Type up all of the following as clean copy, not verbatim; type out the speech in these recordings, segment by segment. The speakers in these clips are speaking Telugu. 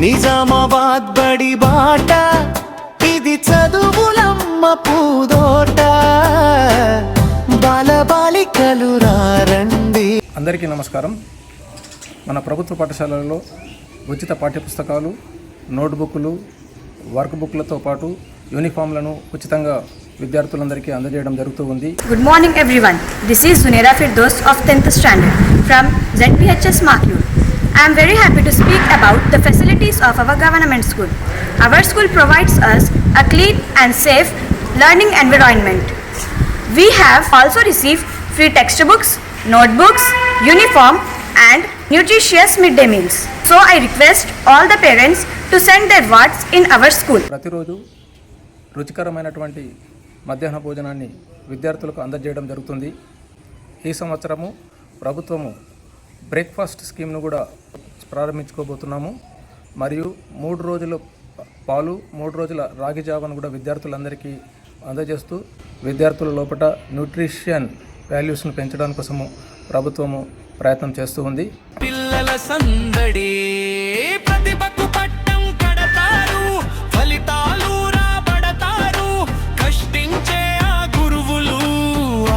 నిజామాబాద్ బడి బాట ఇది చదువులమ్మ పూదోట బాలబాలికలు రండి. అందరికీ నమస్కారం. మన ప్రభుత్వ పాఠశాలల్లో ఉచిత పాఠ్యపుస్తకాలు, నోట్బుక్లు, వర్క్ బుక్లతో పాటు యూనిఫామ్లను ఉచితంగా విద్యార్థులందరికీ అందజేయడం జరుగుతూ ఉంది. Good morning everyone. This is Sunera Firdous of 10th standard from ZPHS Maklu. I am very happy to speak about the facilities of our government school. Our school provides us a clean and safe learning environment. We have also received free textbooks, notebooks, uniform and nutritious midday meals. So I request all the parents to send their wards in our school. ప్రతిరోజు రుచికరమైనటువంటి మధ్యాహ్న భోజనాన్ని విద్యార్థులకు అందజేయడం జరుగుతుంది. ఈ సంవత్సరము ప్రభుత్వము బ్రేక్ఫాస్ట్ స్కీమ్ను కూడా ప్రారంభించుకోబోతున్నాము. మరియు 3 రోజుల పాలు, 3 రోజుల రాగి జావను కూడా విద్యార్థులందరికీ అందజేస్తూ విద్యార్థుల లోపల న్యూట్రిషన్ వాల్యూస్ను పెంచడానికి కోసము ప్రభుత్వము ప్రయత్నం చేస్తూ ఉంది. పిల్లల సందడి ప్రతిభకు పట్టం కడతారు, ఫలితాలు రాబడతారు, కష్టించే ఆ గురువులు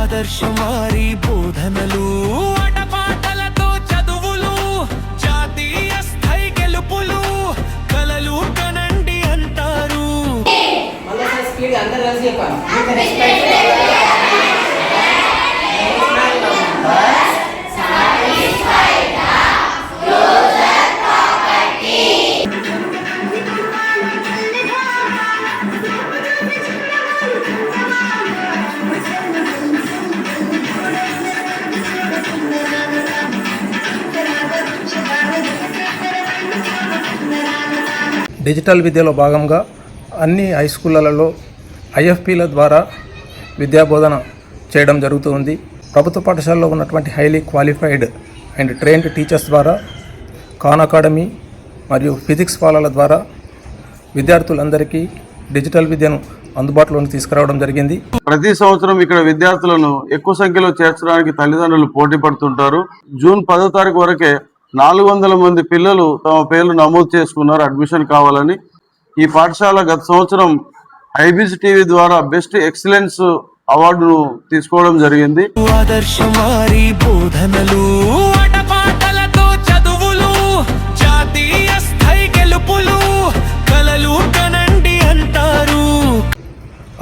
ఆదర్శం వారి బోధనలు, ఆటపాటలతో చదువులు, జాతీయ స్థాయి గెలుపులు, కలలు కనండి అంటారు. డిజిటల్ విద్యలో భాగంగా అన్ని హై స్కూళ్ళలో IFPల ద్వారా విద్యాబోధన చేయడం జరుగుతూ ఉంది. ప్రభుత్వ పాఠశాలలో ఉన్నటువంటి highly qualified and trained teachers ద్వారా ఖాన్ అకాడమీ మరియు ఫిజిక్స్ ఫాలాల ద్వారా విద్యార్థులందరికీ డిజిటల్ విద్యను అందుబాటులోకి తీసుకురావడం జరిగింది. ప్రతి సంవత్సరం ఇక్కడ విద్యార్థులను ఎక్కువ సంఖ్యలో చేర్చడానికి తల్లిదండ్రులు పోటీ పడుతుంటారు. జూన్ 10వ తారీఖు వరకే 400 మంది పిల్లలు తమ పేర్లు నమోదు చేసుకున్నారు అడ్మిషన్ కావాలని. ఈ పాఠశాల గత సంవత్సరం IBC TV ద్వారా బెస్ట్ ఎక్సలెన్స్ అవార్డును తీసుకోవడం జరిగింది.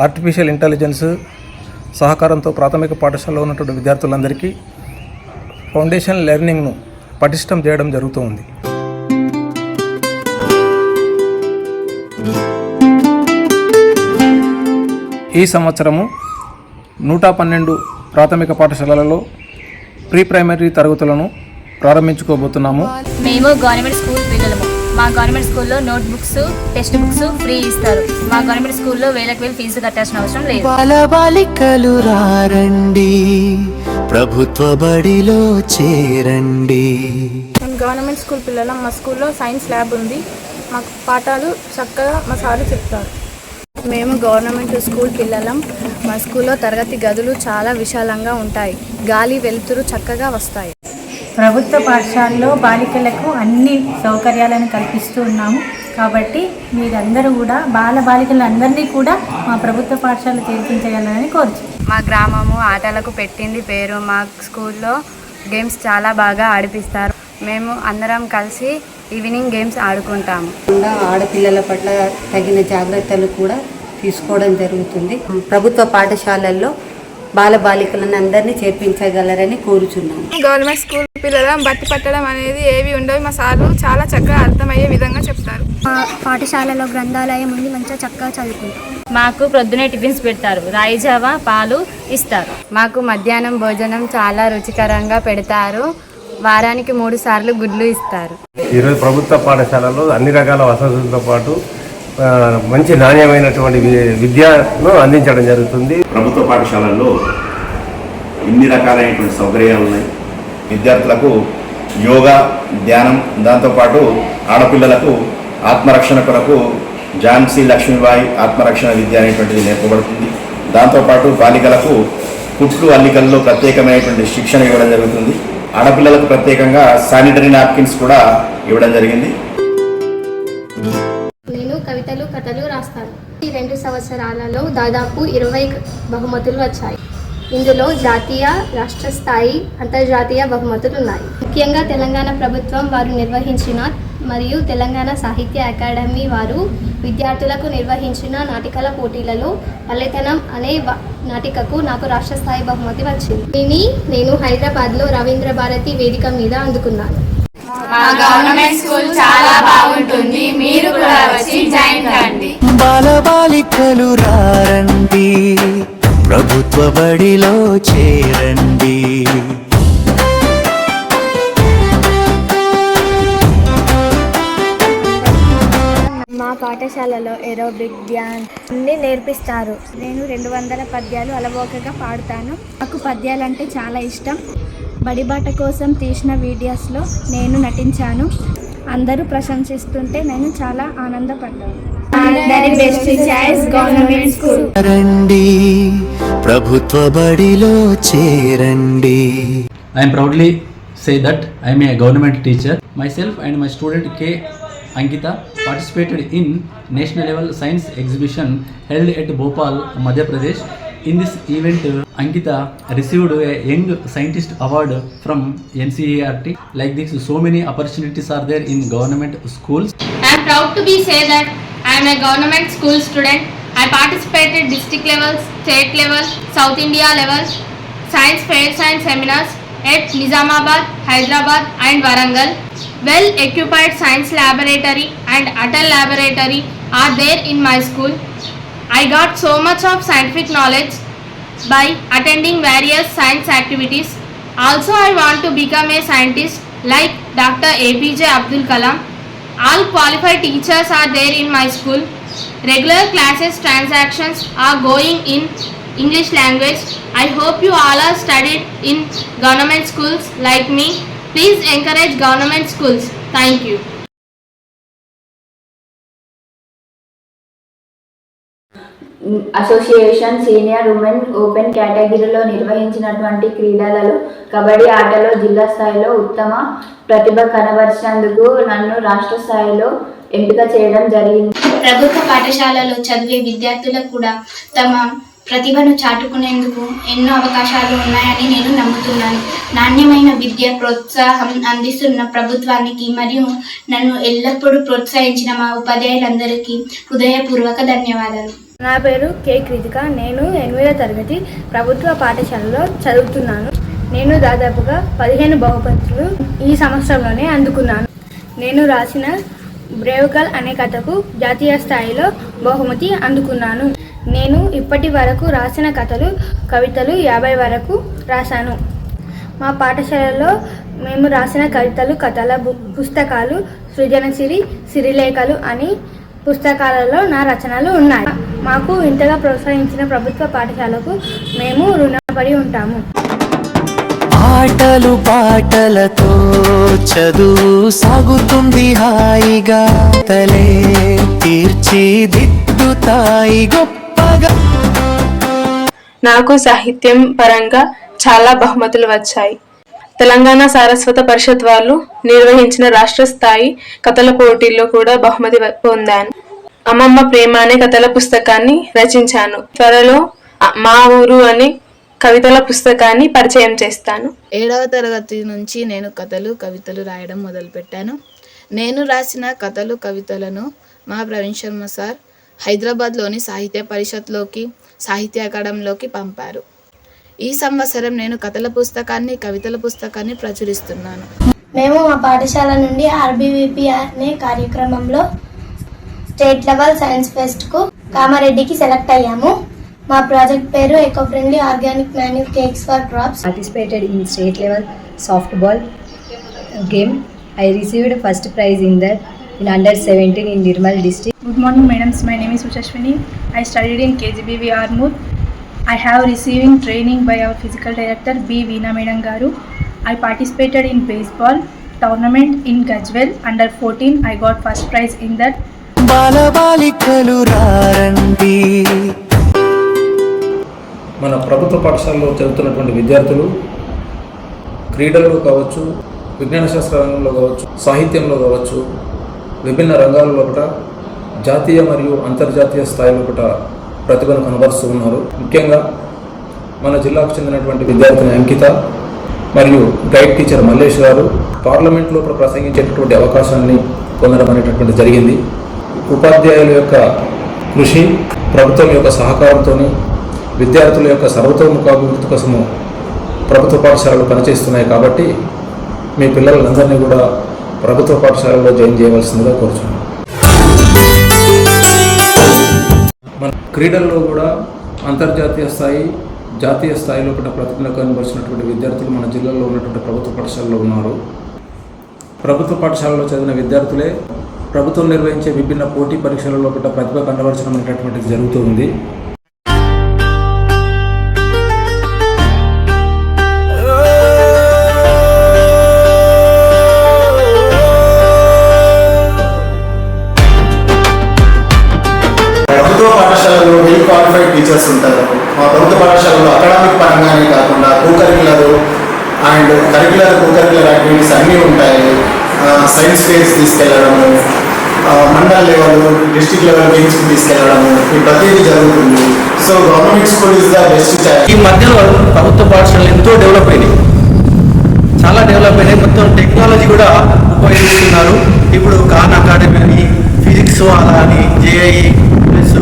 ఆర్టిఫిషియల్ ఇంటెలిజెన్స్ సహకారంతో ప్రాథమిక పాఠశాలలో ఉన్నటువంటి విద్యార్థులందరికీ ఫౌండేషన్ లెర్నింగ్ను పటిష్టం చేయడం జరుగుతూ ఉంది. ఈ సంవత్సరము 112 ప్రాథమిక పాఠశాలలలో ప్రీ ప్రైమరీ తరగతులను ప్రారంభించుకోబోతున్నాము. మేము గవర్నమెంట్ స్కూల్ పిల్లలము. మా గవర్నమెంట్ స్కూల్లో note books, text books free ఇస్తారు. మా గవర్నమెంట్ స్కూల్లో వేలకు ఫీజు కట్టాల్సిన అవసరం లేదు. బాలబాలికలు రండి, ప్రభుత్వ బడిలో చేరండి. మేము గవర్నమెంట్ స్కూల్ పిల్లలం. మా స్కూల్లో సైన్స్ ల్యాబ్ ఉంది. మాకు పాఠాలు చక్కగా మా సార్లు చెప్తారు. మేము గవర్నమెంట్ స్కూల్ పిల్లలం. మా స్కూల్లో తరగతి గదులు చాలా విశాలంగా ఉంటాయి. గాలి వెలుతురు చక్కగా వస్తాయి. ప్రభుత్వ పాఠశాలలో బాలికలకు అన్ని సౌకర్యాలను కల్పిస్తూ ఉన్నాము. కాబట్టి మీరందరూ కూడా బాలబాలికలందరినీ కూడా మా ప్రభుత్వ పాఠశాల చేర్పించగలరని కోరుచున్నాము. మా గ్రామము ఆటలకు పెట్టింది పేరు. మా స్కూల్లో గేమ్స్ చాలా బాగా ఆడిపిస్తారు. మేము అందరం కలిసి ఈవినింగ్ గేమ్స్ ఆడుకుంటాము. ఆడపిల్లల పట్ల తగిన జాగ్రత్తలు కూడా తీసుకోవడం జరుగుతుంది. ప్రభుత్వ పాఠశాలల్లో బాలబాలికలను అందరినీ చేర్పించగలరని కోరుచున్నాము. గవర్నమెంట్ స్కూల్ పిల్లల బట్టి పట్టడం అనేది ఏవి ఉండవు. మా సార్లు చాలా చక్కగా అర్థమయ్యే విధంగా చెప్తారు. మా పాఠశాలలో గ్రంథాలయం ఉంది. మంచిగా చక్కగా చదువుకుంటాం. మాకు ప్రొద్దునే టిఫిన్స్ పెడతారు. రాగి జావ, పాలు ఇస్తారు. మాకు మధ్యాహ్నం భోజనం చాలా రుచికరంగా పెడతారు. వారానికి 3 సార్లు గుడ్లు ఇస్తారు. ఈరోజు ప్రభుత్వ పాఠశాలలో అన్ని రకాల వసతులతో పాటు మంచి నాణ్యమైనటువంటి విద్యను అందించడం జరుగుతుంది. ప్రభుత్వ పాఠశాలల్లో ఇన్ని రకాలైనటువంటి సౌకర్యాలు ఉన్నాయి. విద్యార్థులకు యోగా, ధ్యానం, దాంతోపాటు ఆడపిల్లలకు ఆత్మరక్షణ కొరకు ఝాన్సీ లక్ష్మీబాయి ఆత్మరక్షణ విద్య అనేటువంటిది నేర్పబడుతుంది. దాంతోపాటు బాలికలకు కుట్లు, అల్లికల్లో ప్రత్యేకమైనటువంటి శిక్షణ ఇవ్వడం జరుగుతుంది. ఆడపిల్లలకు ప్రత్యేకంగా శానిటరీ నాప్కిన్స్ కూడా ఇవ్వడం జరిగింది. కథలు రాస్తాను. ఈ 2 సంవత్సరాలలో దాదాపు 20 బహుమతులు వచ్చాయి. ఇందులో జాతీయ, రాష్ట్ర స్థాయి, అంతర్జాతీయ బహుమతులు ఉన్నాయి. ముఖ్యంగా తెలంగాణ ప్రభుత్వం వారు నిర్వహించిన మరియు తెలంగాణ సాహిత్య అకాడమీ వారు విద్యార్థులకు నిర్వహించిన నాటికల పోటీలలో పల్లెతనం అనే నాటికకు నాకు రాష్ట్ర స్థాయి బహుమతి వచ్చింది. దీన్ని నేను హైదరాబాద్లో రవీంద్ర భారతి వేదిక మీద అందుకున్నాను. మా గవర్నమెంట్ స్కూల్ చాలా బాగుంటుంది, మీరు కూడా వచ్చి జాయిన్ కండి. బాలబాలికలు రండి, ప్రభుత్వ బడిలో చేరండి. మా పాఠశాలలో ఏరోబిక్, డ్యాన్స్ అన్నీ నేర్పిస్తారు. నేను 200 పద్యాలు అలవోకగా పాడుతాను. నాకు పద్యాలు అంటే చాలా ఇష్టం. బడిబాట కోసం తీసిన వీడియోస్లో నేను నటించాను. అందరూ ప్రశంసిస్తుంటే నేను చాలా ఆనందపడ్డాను. అందరి బెస్ట్ చాయిస్ గవర్నమెంట్ స్కూల్. రండి, ప్రభుత్వ బడిలో చేరండి. I am proudly say that I am a government teacher. Myself and my student K. Ankita participated in national level science exhibition held at Bhopal, Madhya Pradesh. In this event, Ankita received a Young Scientist Award from NCERT. Like this, so many opportunities are there in government schools. I am proud to be say that I am a government school student. I participated district level, state level, South India level, science fairs and seminars at Nizamabad, Hyderabad and Warangal. Well-equipped science laboratory and Atal laboratory are there in my school. I got so much of scientific knowledge by attending various science activities. Also, I want to become a scientist like Dr. APJ Abdul Kalam. All qualified teachers are there in my school. Regular classes transactions are going in English language. I hope you all are studied in government schools like me. Please encourage government schools. Thank you. Association senior women open కేటగిరీలో నిర్వహించినటువంటి క్రీడలలో కబడ్డీ ఆటలో జిల్లా స్థాయిలో ఉత్తమ ప్రతిభ కనబరిచినందుకు నన్ను రాష్ట్ర స్థాయిలో ఎంపిక చేయడం జరిగింది. ప్రభుత్వ పాఠశాలలో చదివే విద్యార్థులకు కూడా తమ ప్రతిభను చాటుకునేందుకు ఎన్నో అవకాశాలు ఉన్నాయని నేను నమ్ముతున్నాను. నాణ్యమైన విద్య ప్రోత్సాహం అందిస్తున్న ప్రభుత్వానికి మరియు నన్ను ఎల్లప్పుడూ ప్రోత్సహించిన మా ఉపాధ్యాయులందరికీ హృదయపూర్వక ధన్యవాదాలు. నా పేరు కే కృతిక. నేను 8వ తరగతి ప్రభుత్వ పాఠశాలలో చదువుతున్నాను. నేను దాదాపుగా 15 బహుమతులు ఈ సంవత్సరంలోనే అందుకున్నాను. నేను రాసిన బ్రేవ్ గర్ల్ అనే కథకు జాతీయ స్థాయిలో బహుమతి అందుకున్నాను. నేను ఇప్పటి వరకు రాసిన కథలు, కవితలు 50 వరకు రాశాను. మా పాఠశాలలో మేము రాసిన కవితలు, కథల పుస్తకాలు సృజనసిరి, సిరిలేఖలు అని పుస్తకాలలో నా రచనలు ఉన్నాయి. మాకు ఇంతగా ప్రోత్సహించిన ప్రభుత్వ పాఠశాలకు మేము రుణపడి ఉంటాము. ఆటలు పాటలతో చదువు సాగుతుంది హాయిగా, తలే తీర్చిదిద్దుతాయి గొప్పగా. నాకు సాహిత్యం పరంగా చాలా బహుమతులు వచ్చాయి. తెలంగాణ సారస్వత పరిషత్ వాళ్ళు నిర్వహించిన రాష్ట్ర స్థాయి కథల పోటీల్లో కూడా బహుమతి పొందాను. అమ్మమ్మ ప్రేమ అనే కథల పుస్తకాన్ని రచించాను. త్వరలో మా ఊరు అనే కవితల పుస్తకాన్ని పరిచయం చేస్తాను. 7వ తరగతి నుంచి నేను కథలు, కవితలు రాయడం మొదలుపెట్టాను. నేను రాసిన కథలు, కవితలను మా ప్రవీణ్ శర్మ సార్ హైదరాబాద్లోని సాహిత్య పరిషత్లోకి, సాహిత్య అకాడమీలోకి పంపారు. ఈ సంవత్సరం నేను కథల పుస్తకాన్ని, కవితల పుస్తకాన్ని ప్రచురిస్తున్నాను. మేము మా పాఠశాల నుండి ఆర్బీవీపీ అనే కార్యక్రమంలో స్టేట్ లెవెల్ సైన్స్ ఫెస్ట్కు కామారెడ్డికి సెలెక్ట్ అయ్యాము. మా ప్రాజెక్ట్ పేరు eco friendly organic manure cakes for crops. Participated in state level softball game. I received first prize in that in under 17 in Nirmal district. Good morning, madams. My name is Uchashwini. I studied in KGBV Armoor. I have receiving training by our physical director B. Veena Madam Garu. I participated in baseball tournament in Gajwel under 14. I got first prize in that. బాలబాలికలు రండి. మన ప్రభుత్వ పాఠశాలలో చదువుతున్నటువంటి విద్యార్థులు క్రీడల్లో కావచ్చు, విజ్ఞాన శాస్త్ర రంగంలో కావచ్చు, సాహిత్యంలో కావచ్చు, విభిన్న రంగాలలో కూడా జాతీయ మరియు అంతర్జాతీయ స్థాయిలో కూడా ప్రతిభను కనబరుస్తూ ఉన్నారు. ముఖ్యంగా మన జిల్లాకు చెందినటువంటి విద్యార్థిని అంకిత మరియు గైడ్ టీచర్ మల్లేష్ గారు పార్లమెంట్లో ప్రసంగించేటటువంటి అవకాశాన్ని పొందడం అనేటటువంటి జరిగింది. ఉపాధ్యాయుల యొక్క కృషి, ప్రభుత్వం యొక్క సహకారంతో విద్యార్థుల యొక్క సర్వతోముఖాభివృద్ధి కోసము ప్రభుత్వ పాఠశాలలు పనిచేస్తున్నాయి. కాబట్టి మీ పిల్లలందరినీ కూడా ప్రభుత్వ పాఠశాలలో జాయిన్ చేయవలసిందిగా కోరుచున్నాను. మన క్రీడల్లో కూడా అంతర్జాతీయ స్థాయి, జాతీయ స్థాయిలో కూడా ప్రతిభను కనబరిచినటువంటి విద్యార్థులు మన జిల్లాలో ఉన్నటువంటి ప్రభుత్వ పాఠశాలలో ఉన్నారు. ప్రభుత్వ పాఠశాలలో చదివిన విద్యార్థులే ప్రభుత్వం నిర్వహించే విభిన్న పోటీ పరీక్షలలో కూడా ప్రతిభ కనబరచడం అనేటటువంటిది జరుగుతూ ఉంది. ప్రభుత్వ పాఠశాలలో వెల్ క్వాలిఫైడ్ టీచర్స్ ఉంటారు. మా ప్రభుత్వ పాఠశాలలో అకాడమిక్ పరంగానే కాకుండా కోకరికులర్ అండ్ కోకరికులర్ యాక్టివిటీస్ అన్నీ ఉంటాయి. సైన్స్ ఫేర్స్ తీసుకెళ్ళడము, మండల్ లెవెల్, డిస్ట్రిక్ట్ లెవెల్ గేమ్స్కి తీసుకెళ్ళడము, ఈ ప్రతిదీ జరుగుతుంది. So government school is the best choice. ఈ మధ్యలో ప్రభుత్వ పాఠశాలలు ఎంతో డెవలప్ అయినాయి, చాలా డెవలప్ అయినాయి. మొత్తం టెక్నాలజీ కూడా ఉపయోగిస్తున్నారు. ఇప్పుడు ఖాన్ అకాడమీ అని, ఫిజిక్స్ అలా అని, జేఐ ప్లస్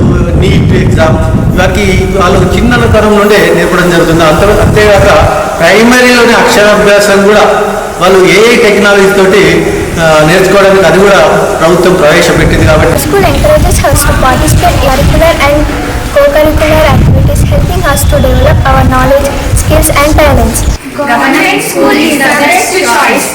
నీట్ ఎగ్జామ్ ఇవాకి వాళ్ళు చిన్న తరం నుండే నేర్పడం జరుగుతుంది. అంతేగాక ప్రైమరీలోనే అక్షరాభ్యాసం కూడా వాళ్ళు ఏఐ టెక్నాలజీ తోటి నేర్చుకోవడానికి అది కూడా ప్రభుత్వం ప్రవేశపెట్టింది. కాబట్టి School encourages us to participate in curricular and co-curricular activities, helping us to develop our knowledge, skills and talents. Government school is the best choice.